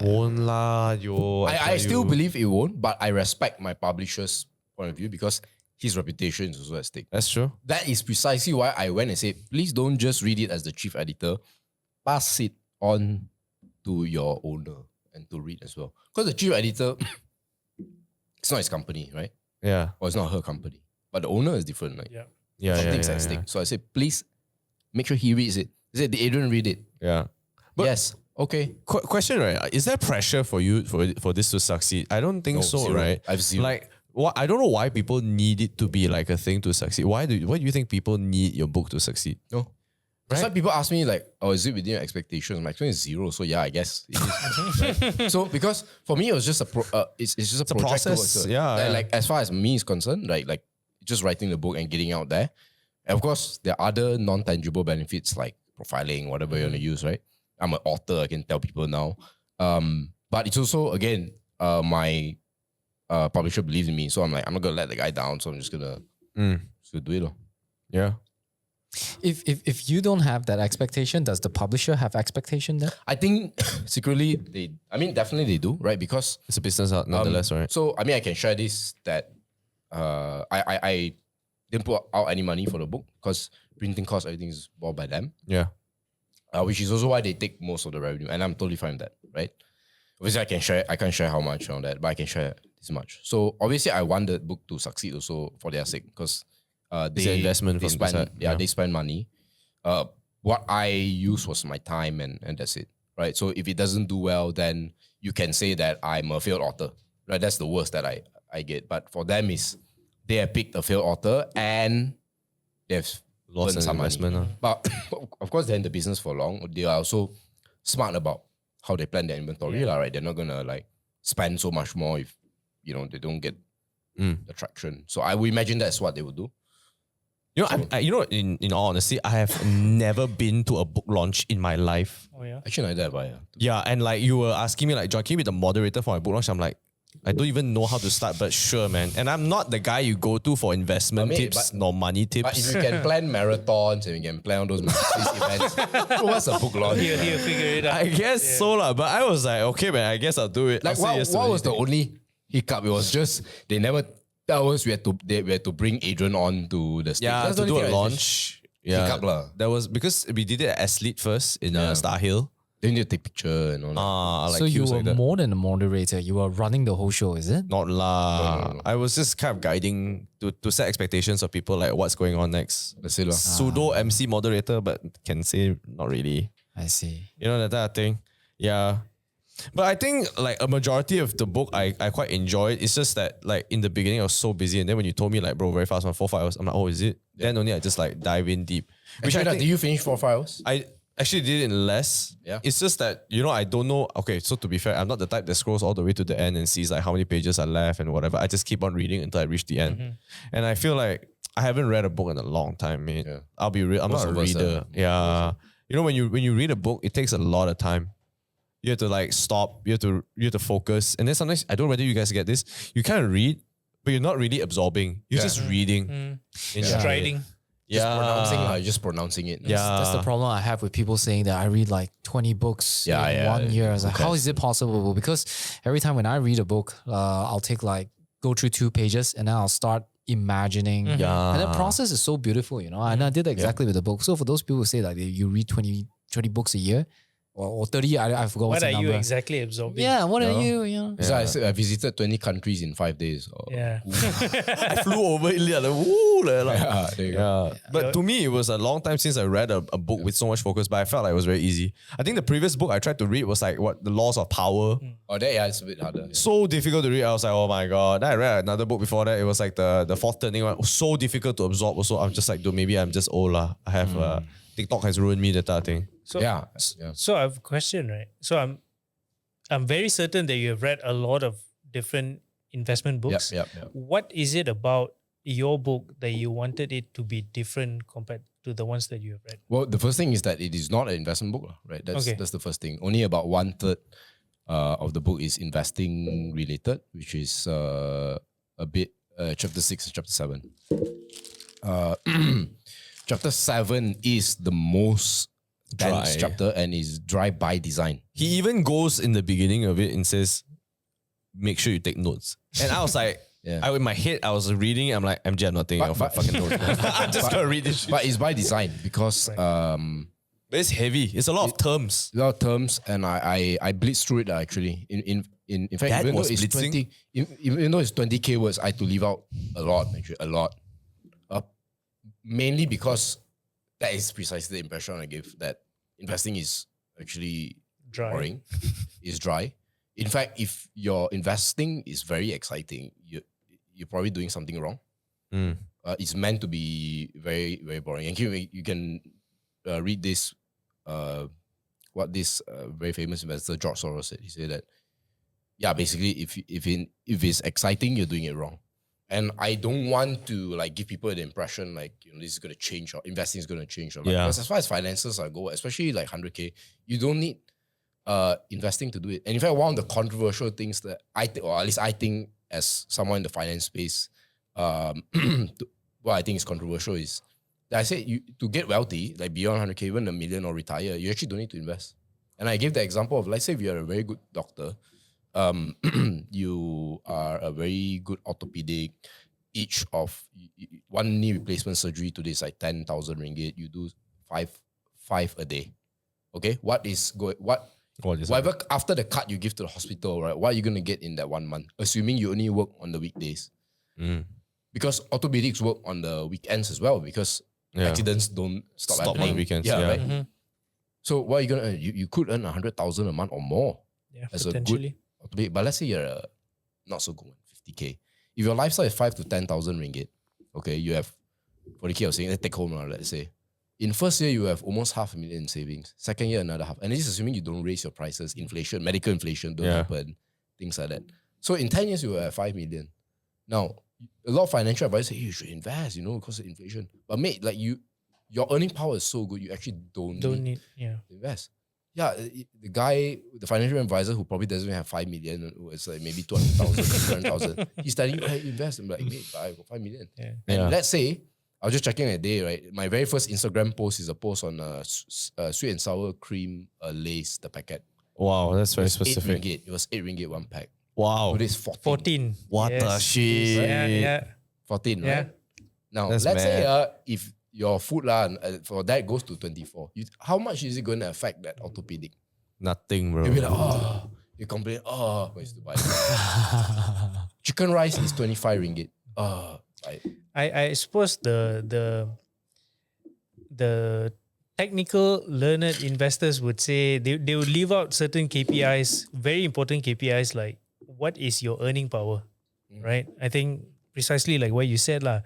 Speaker 2: Won't lah, yo.
Speaker 1: I still believe it won't, but I respect my publisher's point of view because his reputation is also at stake.
Speaker 2: That's true.
Speaker 1: That is precisely why I went and said, please don't just read it as the chief editor. Pass it on to your owner and to read as well. Because the chief editor, it's not his company, right?
Speaker 2: Yeah.
Speaker 1: Or it's not her company. But the owner is different. Like, something's at stake. So I said, please make sure he reads it. He said, did Adrian read it?
Speaker 2: Yeah. But
Speaker 1: yes. Okay.
Speaker 2: Question, right? Is there pressure for you for this to succeed? I don't think so,
Speaker 1: zero.
Speaker 2: right?
Speaker 1: I've zero.
Speaker 2: Like, I don't know why people need it to be like a thing to succeed. Why do you think people need your book to succeed?
Speaker 1: No. That's why people ask me like, oh, is it within your expectations? My expectation is zero. So yeah, I guess it is. Right? So because for me, it was just it's just a project
Speaker 2: process.
Speaker 1: towards it.
Speaker 2: Yeah.
Speaker 1: Like as far as me is concerned, like just writing the book and getting out there. And of course, there are other non-tangible benefits like profiling, whatever you want to use, right? I'm an author, I can tell people now. But it's also, again, my publisher believes in me. So I'm like, I'm not going to let the guy down. So I'm just going to do it.
Speaker 2: Yeah.
Speaker 4: If you don't have that expectation, does the publisher have expectation then?
Speaker 1: I think secretly definitely they do, right? Because
Speaker 2: It's a business nonetheless, right?
Speaker 1: So I can share this that I didn't put out any money for the book because printing costs, everything is bought by them.
Speaker 2: Yeah.
Speaker 1: Which is also why they take most of the revenue, and I'm totally fine with that, right? Obviously, I can't share how much on that, but I can share this much. So obviously, I want the book to succeed also for their sake because
Speaker 2: It's an investment
Speaker 1: they
Speaker 2: from the
Speaker 1: spend
Speaker 2: side, yeah.
Speaker 1: they spend money. What I use was my time and that's it, right? So if it doesn't do well, then you can say that I'm a failed author, right? That's the worst that I get. But for them is they have picked a failed author and they've
Speaker 2: Lost
Speaker 1: earned
Speaker 2: an
Speaker 1: some
Speaker 2: investment.
Speaker 1: money. But of course, they're in the business for long. They are also smart about how they plan their inventory, right? They're not gonna like spend so much more if they don't get the traction. So I would imagine that's what they would do.
Speaker 2: In all honesty, I have never been to a book launch in my life.
Speaker 3: Oh yeah.
Speaker 1: Actually, like that, but yeah.
Speaker 2: Yeah, and like you were asking me, like, John, can you be the moderator for my book launch? I'm like, I don't even know how to start, but sure, man. And I'm not the guy you go to for investment tips nor money tips.
Speaker 1: But if you can plan marathons and you can plan all those events, what's a book launch?
Speaker 3: Here, figure it out.
Speaker 2: I guess so lah. But I was like, okay, man, I guess I'll do it.
Speaker 1: Like
Speaker 2: I'll say yes to
Speaker 1: what was the
Speaker 2: anything.
Speaker 1: only hiccup. It was just they never tell us we had to bring Adrian on to the stage.
Speaker 2: Yeah,
Speaker 1: That's
Speaker 2: to
Speaker 1: the
Speaker 2: do
Speaker 1: only
Speaker 2: a
Speaker 1: thing I
Speaker 2: launch. Yeah,
Speaker 1: hiccup lah.
Speaker 2: that was because we did it at Athlete first in Star Hill.
Speaker 1: They need to take picture and all that.
Speaker 2: Like
Speaker 4: so you
Speaker 2: queues
Speaker 4: were
Speaker 2: like that.
Speaker 4: more than a moderator. You were running the whole show, is it?
Speaker 2: Not lah. I was just kind of guiding to set expectations of people like what's going on next.
Speaker 1: That's it lah.
Speaker 2: Pseudo MC moderator, but can say not really.
Speaker 4: I see.
Speaker 2: You know, that type of thing. Yeah. But I think like a majority of the book I quite enjoyed. It's just that like in the beginning I was so busy, and then when you told me like, bro, very fast on 4 5 hours, I'm like, oh, is it? Then only I just like dive in deep. Which
Speaker 1: Actually,
Speaker 2: I think
Speaker 1: did you finish 4 files?
Speaker 2: I actually did it in less.
Speaker 1: Yeah.
Speaker 2: It's just that, you know, I don't know. Okay, so to be fair, I'm not the type that scrolls all the way to the end and sees like how many pages are left and whatever. I just keep on reading until I reach the end. And I feel like I haven't read a book in a long time, mate.
Speaker 1: Yeah.
Speaker 2: I'll be real. I'm
Speaker 1: Most
Speaker 2: not a
Speaker 1: of us
Speaker 2: reader.
Speaker 1: are.
Speaker 2: Yeah. You know, when you read a book, it takes a lot of time. You have to like stop. You have to focus. And then sometimes, I don't know whether you guys get this. You kind of read, but you're not really absorbing. You're just reading.
Speaker 5: Striding.
Speaker 1: Just pronouncing it.
Speaker 4: That's the problem I have with people saying that I read like 20 books in 1 year. I was like, how is it possible? Because every time when I read a book, I'll take like, go through 2 pages and then I'll start imagining.
Speaker 2: Yeah.
Speaker 4: And the process is so beautiful, you know. And I did that exactly with the book. So for those people who say like you read 20 books a year or 30, I forgot what's
Speaker 5: What
Speaker 4: the
Speaker 5: are
Speaker 4: number.
Speaker 5: you exactly absorbing?
Speaker 4: Yeah, what are you?
Speaker 1: So I visited 20 countries in 5 days.
Speaker 5: Yeah.
Speaker 2: I flew over India. Like, woo, like,
Speaker 1: There you go.
Speaker 2: But to me, it was a long time since I read a book with so much focus, but I felt like it was very easy. I think the previous book I tried to read was like The Laws of Power.
Speaker 1: Oh, that it's a bit harder.
Speaker 2: So difficult to read. I was like, oh my God. Then I read another book before that. It was like the fourth turning one. It was so difficult to absorb. Also, I'm just like, dude, maybe I'm just old lah. I have TikTok has ruined me, that type of thing.
Speaker 5: So,
Speaker 1: Yeah.
Speaker 5: so I have a question, right? So I'm very certain that you have read a lot of different investment books.
Speaker 1: Yep.
Speaker 5: What is it about your book that you wanted it to be different compared to the ones that you have read?
Speaker 1: Well, the first thing is that it is not an investment book, right? That's the first thing. Only about 1/3 of the book is investing related, which is a bit chapter 6 and chapter 7. Chapter 7 is the most dense
Speaker 2: Dry.
Speaker 1: chapter and is dry by design.
Speaker 2: He even goes in the beginning of it and says, make sure you take notes. And I was like, in my head, I was reading, I'm like, MJ, I'm not taking fucking notes. I'm just going to read this shit.
Speaker 1: But it's by design because
Speaker 2: But it's heavy. It's a lot of terms.
Speaker 1: a lot of terms, and I blitzed through it actually. In fact,
Speaker 2: That
Speaker 1: even though
Speaker 2: was
Speaker 1: it's
Speaker 2: blitzing?
Speaker 1: 20, even though it's 20K words, I had to leave out a lot, actually, a lot. Mainly because that is precisely the impression I give, that investing is actually
Speaker 5: Dry.
Speaker 1: boring, is dry. In fact, if your investing is very exciting, you're probably doing something wrong. It's meant to be very, very boring. And you can read this, what this very famous investor George Soros said. He said that, basically, if it's exciting, you're doing it wrong. And I don't want to like give people the impression like, this is going to change or investing is going to change. Or because as far as finances go, especially like 100K, you don't need investing to do it. And in fact, one of the controversial things that I think, or at least I think as someone in the finance space, what I think is controversial is that I said to get wealthy, like beyond 100K, even $1 million or retire, you actually don't need to invest. And I gave the example of, let's say if you're a very good doctor, you are a very good orthopedic. Each of one knee replacement surgery today is like 10,000 ringgit. You do five a day. Okay, whatever after the cut you give to the hospital, right? What are you gonna get in that 1 month? Assuming you only work on the weekdays, because orthopedics work on the weekends as well. Because accidents don't stop happening
Speaker 2: on weekends.
Speaker 1: right?
Speaker 5: Mm-hmm.
Speaker 1: So what are you gonna earn? You could earn 100,000 a month or more.
Speaker 5: Yeah,
Speaker 1: As a good
Speaker 5: potentially.
Speaker 1: But let's say you're a not so good one, 50K. If your lifestyle is 5 to 10,000 ringgit, okay, you have 40K of savings, take home, let's say. In first year, you have almost 500,000 in savings. Second year, another half. And this is assuming you don't raise your prices, inflation, medical inflation don't happen, things like that. So in 10 years, you will have 5 million. Now, a lot of financial advisors say, hey, you should invest, because of inflation. But mate, like your earning power is so good, you actually don't need to invest. Yeah, the financial advisor who probably doesn't even have 5 million, it's like maybe 200,000, 300,000. He's telling you, hey, invest. I'm like, mate, I got 5 million.
Speaker 5: Yeah.
Speaker 1: And let's say, I was just checking a day, right? My very first Instagram post is a post on sweet and sour cream Lay's, the packet.
Speaker 2: Wow, that's very
Speaker 1: It was
Speaker 2: specific.
Speaker 1: £8. It was £8 one pack.
Speaker 2: Wow.
Speaker 1: Today's 14.
Speaker 5: 14.
Speaker 2: What the shit?
Speaker 5: Yeah.
Speaker 1: 14,
Speaker 5: Yeah.
Speaker 1: right? Now,
Speaker 2: That's
Speaker 1: let's say
Speaker 2: mad.
Speaker 1: if your food for that goes to 24, how much is it going to affect that orthopedic?
Speaker 2: Nothing, bro.
Speaker 1: You'll be like, oh, you complain, oh, I used to buy it. Chicken rice is 25 ringgit. Oh, right.
Speaker 5: I suppose the technical learned investors would say they would leave out certain KPIs, very important KPIs like what is your earning power, right? I think precisely like what you said lah.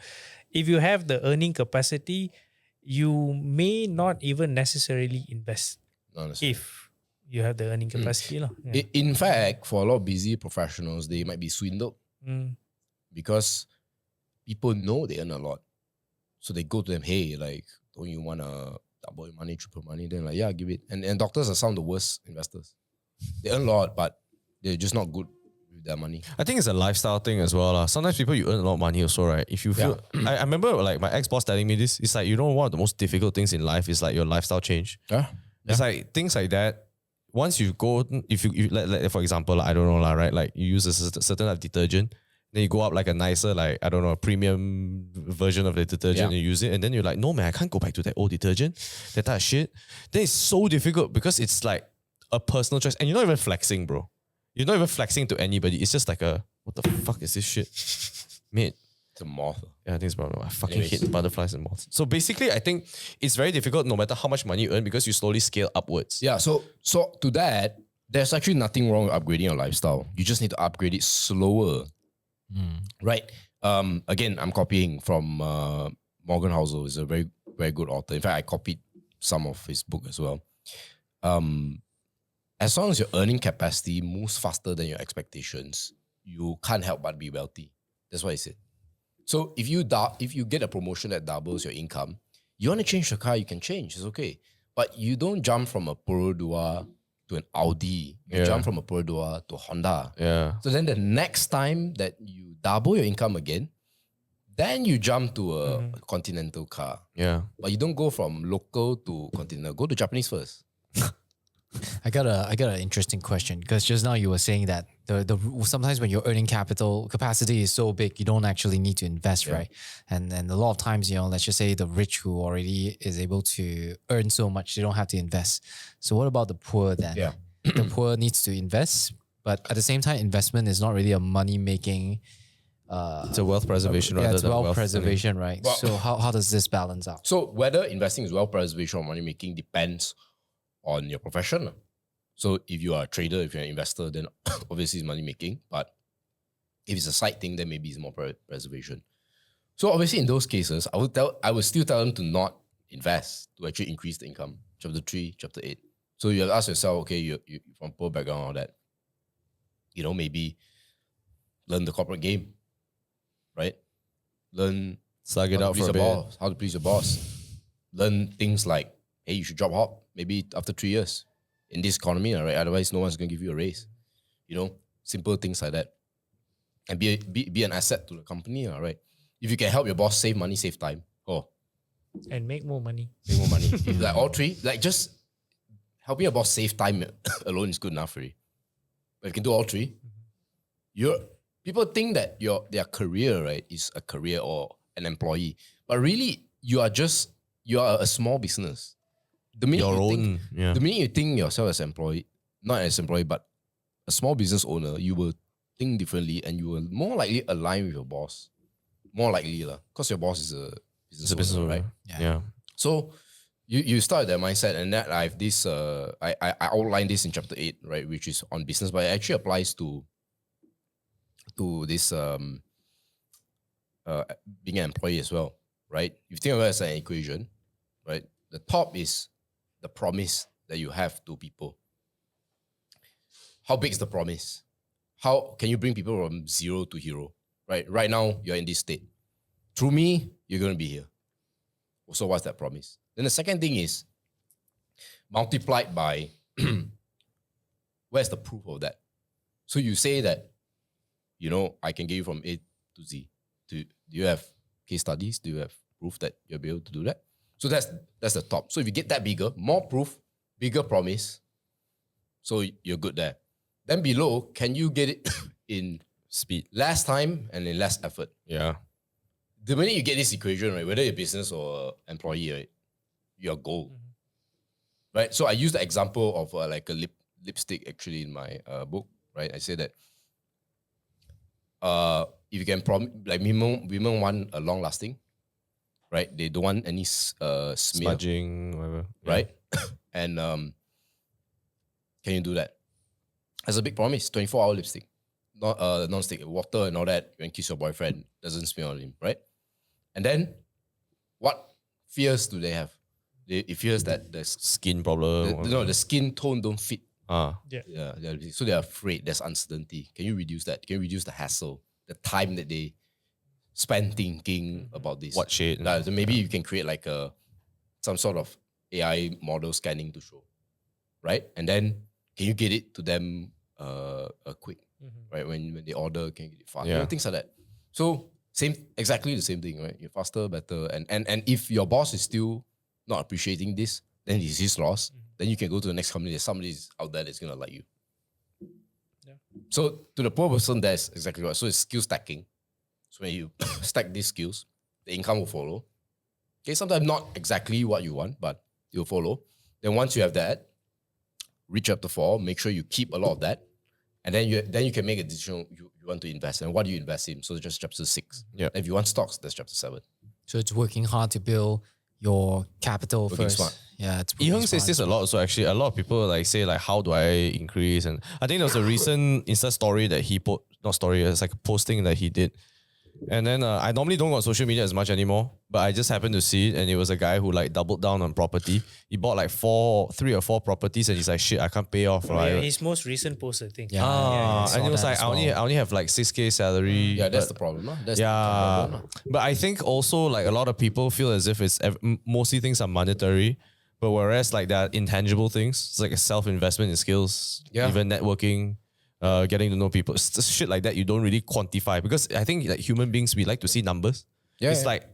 Speaker 5: If you have the earning capacity, you may not even necessarily invest
Speaker 1: Honestly.
Speaker 5: if you have the earning capacity lah. Yeah.
Speaker 1: In fact, for a lot of busy professionals, they might be swindled because people know they earn a lot. So they go to them, hey, like, don't you want to double your money, triple money? Then like, yeah, give it. And doctors are some of the worst investors. They earn a lot, but they're just not good with their money.
Speaker 2: I think it's a lifestyle thing as well. Sometimes people, you earn a lot of money also, right? If you feel, I remember like my ex-boss telling me this, it's like, you know, one of the most difficult things in life is like your lifestyle change.
Speaker 1: Yeah.
Speaker 2: It's like things like that. Once you go, if you like, for example, like, I don't know, right? Like you use a certain type of detergent, then you go up like a nicer, like, I don't know, a premium version of the detergent and you use it. And then you're like, no, man, I can't go back to that old detergent, that type of shit. Then it's so difficult because it's like a personal choice. And you're not even flexing, bro. You're not even flexing to anybody. It's just like what the fuck is this shit? Mate.
Speaker 1: It's a moth.
Speaker 2: Yeah, I think it's probably, I fucking hate butterflies and moths. So basically, I think it's very difficult no matter how much money you earn because you slowly scale upwards.
Speaker 1: Yeah, so to that, there's actually nothing wrong with upgrading your lifestyle. You just need to upgrade it slower. Right? Again, I'm copying from Morgan Housel. He's a very, very good author. In fact, I copied some of his book as well. As long as your earning capacity moves faster than your expectations, you can't help but be wealthy. That's what he said. So if you get a promotion that doubles your income, you want to change the car, you can change. It's okay. But you don't jump from a Perodua to an Audi. You jump from a Perodua to a Honda.
Speaker 2: Yeah.
Speaker 1: So then the next time that you double your income again, then you jump to a Continental car.
Speaker 2: Yeah.
Speaker 1: But you don't go from local to Continental. Go to Japanese first.
Speaker 4: I got an interesting question because just now you were saying that the sometimes when your earning capital capacity is so big, you don't actually need to invest, right? And a lot of times, you know, let's just say the rich who already is able to earn so much, they don't have to invest. So what about the poor then?
Speaker 1: Yeah.
Speaker 4: The poor needs to invest, but at the same time, investment is not really a money making.
Speaker 2: It's a wealth preservation rather
Speaker 4: Yeah, it's
Speaker 2: than
Speaker 4: wealth preservation, right?
Speaker 1: Well,
Speaker 4: so how does this balance out?
Speaker 1: So whether investing is wealth preservation or money making depends on your profession. So if you are a trader, if you're an investor, then obviously it's money making. But if it's a side thing, then maybe it's more preservation. So obviously in those cases, I would still tell them to not invest to actually increase the income. Chapter 3, Chapter 8. So you have to ask yourself, okay, you from poor background and all that. You know, maybe learn the corporate game, right? Learn
Speaker 2: Slug it out for a bit.
Speaker 1: boss, how to please your boss. Learn things like, hey, you should job hop maybe after 3 years in this economy, right? Otherwise, no one's going to give you a raise. You know, simple things like that. And be an asset to the company, right? If you can help your boss save money, save time,
Speaker 5: And make more money.
Speaker 1: make more money. Like all three, like just helping your boss save time alone is good enough for you. But if you can do all three, people think that their career, right, is a career or an employee. But really, you are a small business. The minute the minute you think yourself as an employee, not as an employee, but a small business owner, you will think differently and you will more likely align with your boss. More likely, because your boss is a business owner, right?
Speaker 2: Yeah.
Speaker 1: So you start with that mindset, and that I have this. I outlined this in Chapter 8, right, which is on business, but it actually applies to this being an employee as well, right? If you think of it as an equation, right, the top is the promise that you have to people. How big is the promise? How can you bring people from zero to hero? Right? Right now, you're in this state. Through me, you're going to be here. So what's that promise? Then the second thing is multiplied by where's the proof of that? So you say that, I can get you from A to Z. Do you have case studies? Do you have proof that you'll be able to do that? So that's the top. So if you get that bigger, more proof, bigger promise, so you're good there. Then below, can you get it in
Speaker 2: Speed.
Speaker 1: less time and in less effort.
Speaker 2: Yeah.
Speaker 1: The minute you get this equation, right, whether you're a business or employee, right, you're gold. Right? So I use the example of like a lipstick actually in my book, right? I say that if you can like women want a long lasting, right? They don't want any smear,
Speaker 2: Smudging, whatever.
Speaker 1: right? And can you do that? As a big promise, 24-hour lipstick, not non-stick, water and all that. You can kiss your boyfriend, doesn't smear on him, right? And then, what fears do they have? It fears that the
Speaker 2: Skin problem.
Speaker 1: the skin tone don't fit.
Speaker 5: Yeah.
Speaker 1: So they're afraid. There's uncertainty. Can you reduce that? Can you reduce the hassle, the time that they spend thinking about this?
Speaker 2: What shade?
Speaker 1: So maybe you can create like some sort of AI model scanning to show, right? And then can you get it to them quick, right? When they order, can you get it fast?
Speaker 2: Yeah.
Speaker 1: Things like that. So exactly the same thing, right? You're faster, better, and if your boss is still not appreciating this, then it's his loss. Then you can go to the next company. There's somebody out there that's gonna like you.
Speaker 5: Yeah.
Speaker 1: So to the poor person, that's exactly right. So it's skill stacking. So when you stack these skills, the income will follow. Okay, sometimes not exactly what you want, but it will follow. Then once you have that, reach chapter 4, make sure you keep a lot of that, and then you can make a decision you want to invest. And what do you invest in? So just chapter 6.
Speaker 2: Yeah.
Speaker 1: If you want stocks, that's chapter 7.
Speaker 4: So it's working hard to build your capital
Speaker 1: Working
Speaker 4: first.
Speaker 1: smart.
Speaker 4: Yeah, it's
Speaker 2: Yi Heng
Speaker 4: working
Speaker 2: says
Speaker 4: smart.
Speaker 2: this a lot. So actually, a lot of people like say like, how do I increase? And I think there was a recent Insta story that he put, not story, it's like a posting that he did. And then I normally don't go on social media as much anymore, but I just happened to see it, and it was a guy who like doubled down on property. He bought like 3 or 4 properties, and he's like, shit, I can't pay off. Right?
Speaker 5: His most recent post, I think.
Speaker 4: Yeah.
Speaker 2: And
Speaker 4: saw
Speaker 2: he was
Speaker 4: that
Speaker 2: like,
Speaker 4: as
Speaker 2: I only have like 6K salary.
Speaker 1: Yeah, that's
Speaker 2: but-
Speaker 1: the problem. Huh? That's the
Speaker 2: yeah,
Speaker 1: problem.
Speaker 2: but I think also like a lot of people feel as if it's mostly things are monetary, but whereas like there are intangible things, it's like a self-investment in skills,
Speaker 1: Yeah.
Speaker 2: even networking, getting to know people, it's just shit like that you don't really quantify, because I think like human beings, we like to see numbers.
Speaker 1: Yeah,
Speaker 2: It's
Speaker 1: yeah.
Speaker 2: like,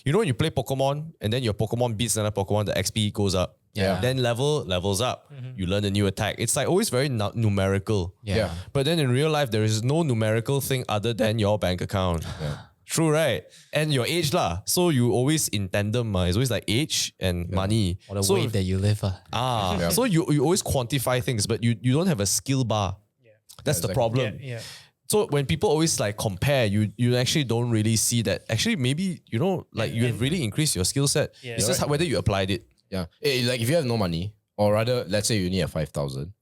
Speaker 2: you know, when you play Pokemon and then your Pokemon beats another Pokemon, the XP goes up.
Speaker 4: Yeah.
Speaker 2: Then levels up. You learn a new attack. It's like always very numerical.
Speaker 4: Yeah.
Speaker 2: But then in real life, there is no numerical thing other than your bank account. True, right? And your age lah. So you always in tandem. It's always like age and money.
Speaker 4: Or the
Speaker 2: so
Speaker 4: way that you live.
Speaker 2: so you always quantify things, but you don't have a skill bar. That's the problem.
Speaker 5: Yeah.
Speaker 2: So when people always like compare, you actually don't really see that. Actually, maybe, you know, like you have really increased your skill set.
Speaker 5: Yeah.
Speaker 2: It's just whether you applied it.
Speaker 1: Yeah. Like if you have no money, or rather, let's say you only have 5,000,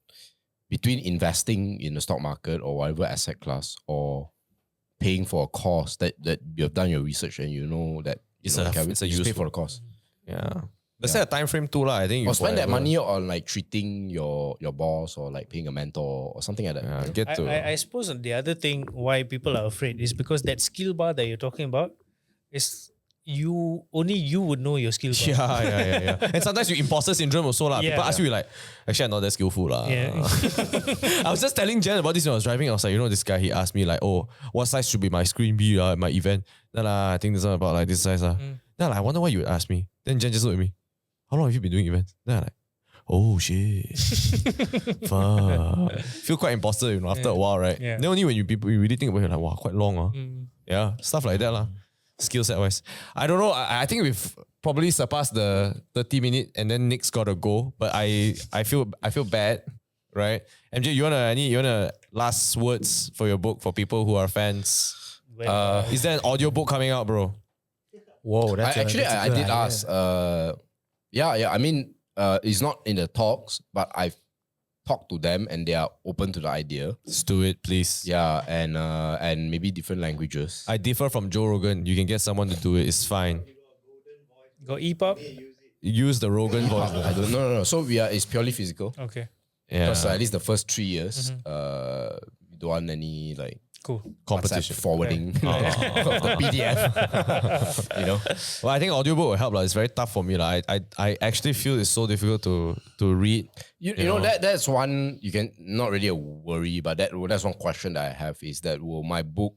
Speaker 1: between investing in the stock market or whatever asset class, or paying for a course that you have done your research and you know that
Speaker 2: It's
Speaker 1: you know,
Speaker 2: a-
Speaker 1: can
Speaker 2: it's a
Speaker 1: just pay
Speaker 2: useful-
Speaker 1: for the course.
Speaker 2: Yeah. Let's set a time frame too, lah. I think you
Speaker 1: Or spend that
Speaker 2: whatever.
Speaker 1: money on like treating your boss, or like paying a mentor or something like that.
Speaker 2: Yeah, get to
Speaker 5: I suppose the other thing why people are afraid is because that skill bar that you're talking about is only you would know your skill bar.
Speaker 2: yeah. And sometimes you imposter syndrome also lah.
Speaker 5: Yeah.
Speaker 2: People ask you like, actually I'm not that skillful lah.
Speaker 5: Yeah.
Speaker 2: I was just telling Jen about this when I was driving. I was like, you know, this guy, he asked me like, oh, what size should be my screen be at my event? Then I think this one about like this size. Then like, I wonder why you would ask me. Then Jen just looked at me. How long have you been doing events? Then I'm like, oh shit. Fuck. Feel quite imposter, you know, after a while, right?
Speaker 5: Yeah.
Speaker 2: Then only when you really think about it, like, wow, quite long. Yeah, stuff like that lah. Skill set wise. I don't know. I think we've probably surpassed the 30-minute, and then Nick's gotta go. But I feel bad, right? MJ, you wanna last words for your book for people who are fans? Is there an audio book coming out, bro?
Speaker 4: Whoa, that's
Speaker 1: I
Speaker 4: a
Speaker 1: did
Speaker 4: good idea.
Speaker 1: ask. Yeah. I mean, it's not in the talks, but I've talked to them and they are open to the idea.
Speaker 2: Let's do it, please.
Speaker 1: Yeah, and maybe different languages.
Speaker 2: I differ from Joe Rogan. You can get someone to do it. It's fine.
Speaker 5: Got EPUB?
Speaker 2: Use the Rogan voice.
Speaker 1: I don't know. No. So it's purely physical.
Speaker 5: Okay.
Speaker 2: Yeah.
Speaker 1: Because at least the first 3 years, we don't want any like
Speaker 5: Cool.
Speaker 2: Competition.
Speaker 1: WhatsApp forwarding of the PDF. You know.
Speaker 2: Well, I think audiobook will help. It's very tough for me. I actually feel it's so difficult to read.
Speaker 1: You know that's one you can not really a worry, but that's one question that I have is that will my book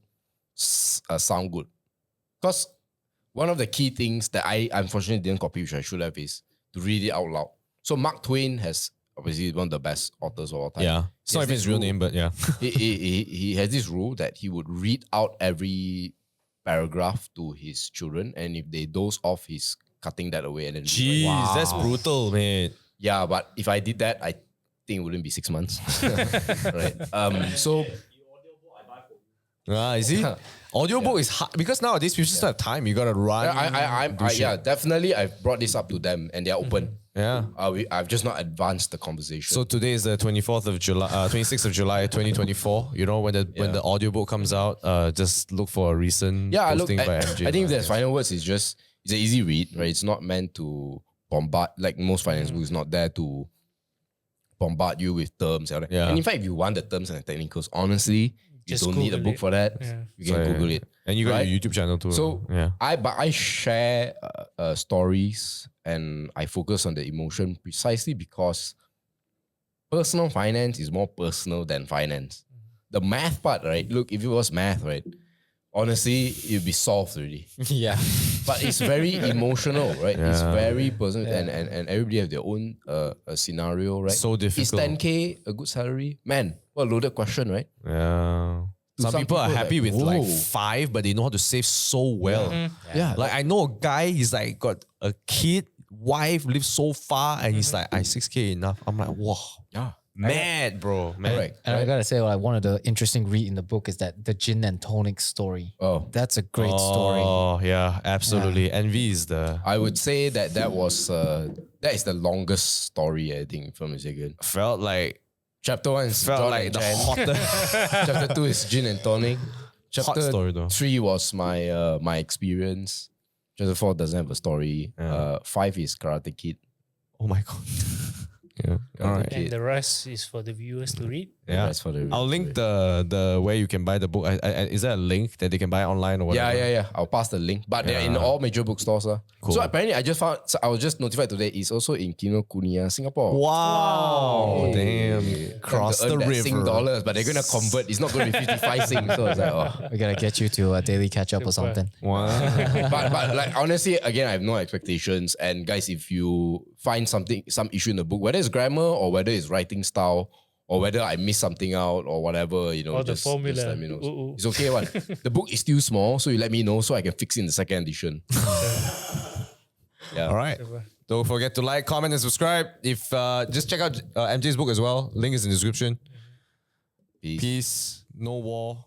Speaker 1: sound good? Because one of the key things that I unfortunately didn't copy, which I should have, is to read it out loud. So Mark Twain has
Speaker 3: obviously one of the best authors of all time.
Speaker 2: Yeah. It's not even his real name, but yeah.
Speaker 3: He has this rule that he would read out every paragraph to his children, and if they doze off, he's cutting that away. And then
Speaker 2: Jeez, that's brutal, man.
Speaker 3: yeah, but if I did that, I think it wouldn't be 6 months. Right. So
Speaker 2: You see? Audiobook is hard because nowadays people just don't have time. You gotta run.
Speaker 3: definitely I've brought this up to them and they're open.
Speaker 2: Yeah.
Speaker 3: I've just not advanced the conversation.
Speaker 2: So today is the 24th of July, 26th of July, 2024. You know, when the audiobook comes out, just look for a recent posting by MJ.
Speaker 3: I think the final words is just, it's an easy read, right? It's not meant to bombard, like most finance books, not there to bombard you with terms. And in fact, if you want the terms and the technicals, honestly, you don't need a book for that. You can Google it.
Speaker 2: And you got your YouTube channel too.
Speaker 3: So I share stories and I focus on the emotion precisely because personal finance is more personal than finance. The math part, right? Look, if it was math, right? Honestly, it'd be solved already.
Speaker 4: Yeah.
Speaker 3: But it's very emotional, right? It's very personal and everybody have their own scenario, right?
Speaker 2: So difficult.
Speaker 3: Is 10K a good salary? Man, what a loaded question, right?
Speaker 2: Yeah. Some people are happy with like 5, but they know how to save so well.
Speaker 3: Yeah.
Speaker 2: Like I know a guy, he's like got a kid, wife, lives so far, and he's like, 6K enough. I'm like, whoa.
Speaker 3: Yeah.
Speaker 2: Mad, bro. Mad.
Speaker 3: Correct.
Speaker 4: And I gotta say, like one of the interesting read in the book is that the gin and tonic story.
Speaker 3: Oh.
Speaker 4: That's a great story.
Speaker 2: Oh, yeah, absolutely. Envy is the...
Speaker 3: I would say that was that is the longest story, I think, from Michigan.
Speaker 2: Felt like...
Speaker 3: Chapter 1 is
Speaker 2: Felt
Speaker 3: John
Speaker 2: like
Speaker 3: and
Speaker 2: the
Speaker 3: Jen.
Speaker 2: hottest...
Speaker 3: Chapter 2 is gin and tonic. Chapter
Speaker 2: Hot story though.
Speaker 3: 3 was my my experience. Chapter 4 doesn't have a story. 5 is Karate Kid.
Speaker 2: Oh my God. Yeah. All right.
Speaker 5: And the rest is for the viewers to read.
Speaker 2: Yeah.
Speaker 3: That's for the
Speaker 2: I'll link the where you can buy the book. Is there a link that they can buy online or whatever?
Speaker 3: Yeah. I'll pass the link. But they're in all major bookstores.
Speaker 2: Cool.
Speaker 3: So apparently I was just notified today, it's also in Kinokuniya, Singapore.
Speaker 2: Wow. Damn. Cross the river.
Speaker 3: Sing dollars, but they're going to convert. It's not going to be 55 Sing. So it's like, oh.
Speaker 4: We gotta get you to a daily catch up or something.
Speaker 2: Wow.
Speaker 3: but like honestly, again, I have no expectations. And guys, if you find some issue in the book, whether it's grammar or whether it's writing style, or whether I miss something out or whatever, you know,
Speaker 5: Or the
Speaker 3: just
Speaker 5: formula.
Speaker 3: let me know.
Speaker 5: Ooh.
Speaker 3: It's okay, one. The book is still small, so you let me know so I can fix it in the second edition. Yeah.
Speaker 2: All right. Don't forget to like, comment, and subscribe. If just check out MJ's book as well. Link is in the description.
Speaker 3: Peace.
Speaker 2: Peace. No war.